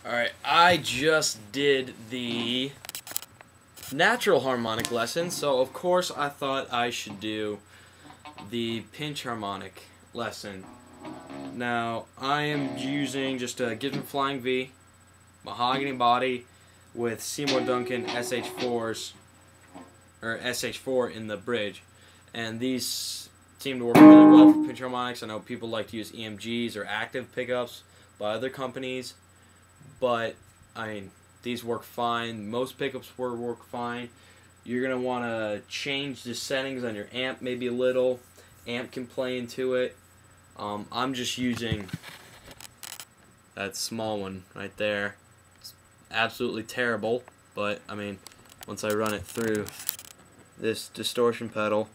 Alright, I just did the natural harmonic lesson, so of course I thought I should do the pinch harmonic lesson. Now, I am using just a Gibson Flying V, mahogany body with Seymour Duncan SH4s, or SH4 in the bridge. And these seem to work really well for pinch harmonics. I know people like to use EMGs or active pickups by other companies, but I mean, these work fine. Most pickups work fine. You're going to want to change the settings on your amp maybe a little. Amp can play into it. I'm just using that small one right there. It's absolutely terrible, but I mean, once I run it through this distortion pedal,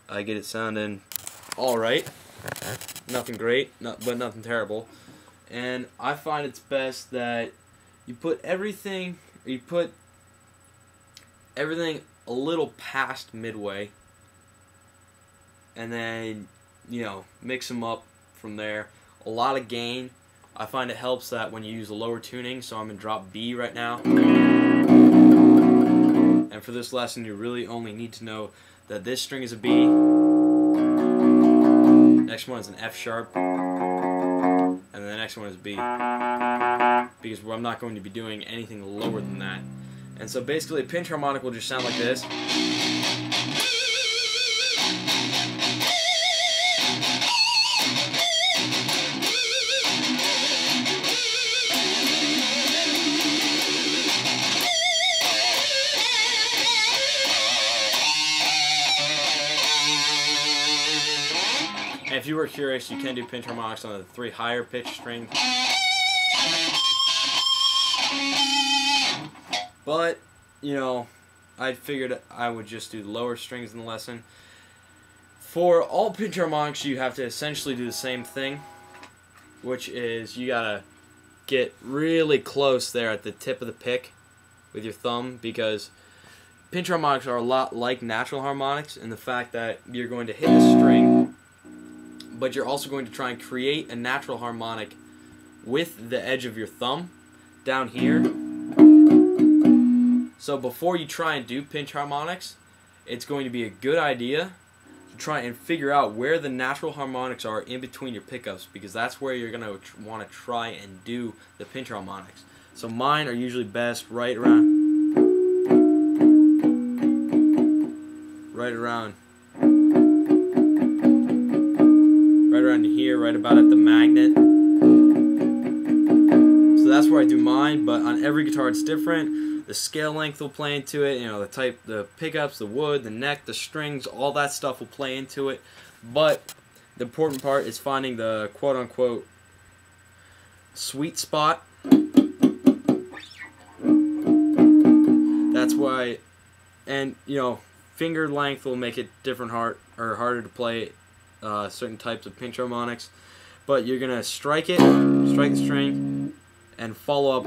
I get it sounding alright. Nothing great, but nothing terrible. And I find it's best that you put everything a little past midway, and then, you know, mix them up from there. A lot of gain. I find it helps that when you use a lower tuning, so I'm in drop B right now. And for this lesson, you really only need to know that this string is a B, next one is an F sharp, and then the next one is B, because I'm not going to be doing anything lower than that. And so basically a pinch harmonic will just sound like this. And if you were curious, you can do pinch harmonics on the 3 higher pitch strings. But, you know, I figured I would just do lower strings in the lesson. For all pinch harmonics, you have to essentially do the same thing, which is you gotta get really close there at the tip of the pick with your thumb, because pinch harmonics are a lot like natural harmonics in the fact that you're going to hit the string, but you're also going to try and create a natural harmonic with the edge of your thumb down here. So before you try and do pinch harmonics, it's going to be a good idea to try and figure out where the natural harmonics are in between your pickups, because that's where you're going to want to try and do the pinch harmonics. So mine are usually best right around here, right about at the magnet. So that's where I do mine, but on every guitar it's different. The scale length will play into it, you know, the type, the pickups, the wood, the neck, the strings, all that stuff will play into it. But the important part is finding the quote-unquote sweet spot. That's why, and you know, finger length will make it harder to play certain types of pinch harmonics. But you're gonna strike the string, and follow up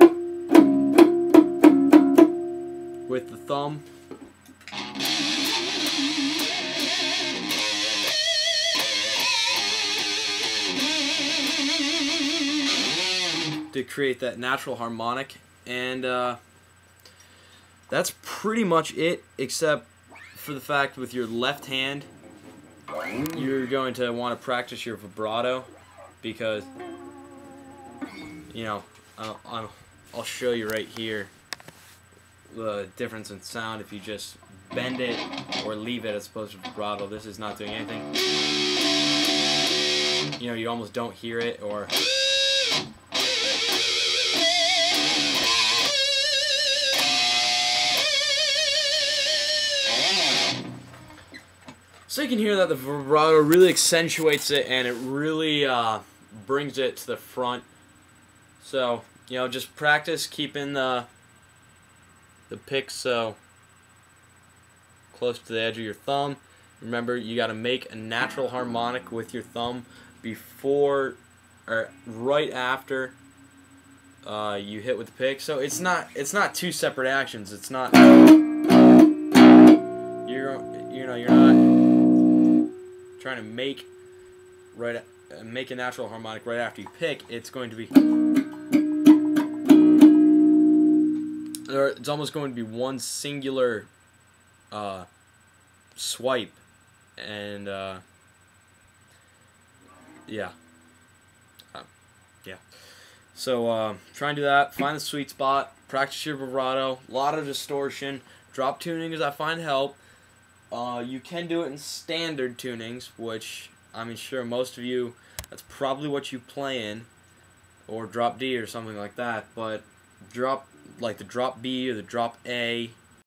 with the thumb. To create that natural harmonic. And that's pretty much it, except for the fact with your left hand, you're going to want to practice your vibrato, because, you know, I'll show you right here the difference in sound if you just bend it or leave it as opposed to vibrato. This is not doing anything. You know, you almost don't hear it, or so you can hear that the vibrato really accentuates it, and it really brings it to the front. So, you know, just practice keeping the pick so close to the edge of your thumb. Remember, you got to make a natural harmonic with your thumb before or right after you hit with the pick. So it's not 2 separate actions. It's not you're not trying to make a natural harmonic right after you pick. It's going to be where it's almost going to be one singular swipe, and yeah. Yeah. So try and do that. Find the sweet spot. Practice your vibrato. A lot of distortion. Drop tunings I find help. You can do it in standard tunings, which I'm sure most of you, that's probably what you play in, or drop D or something like that. But drop, like the drop B or the drop A,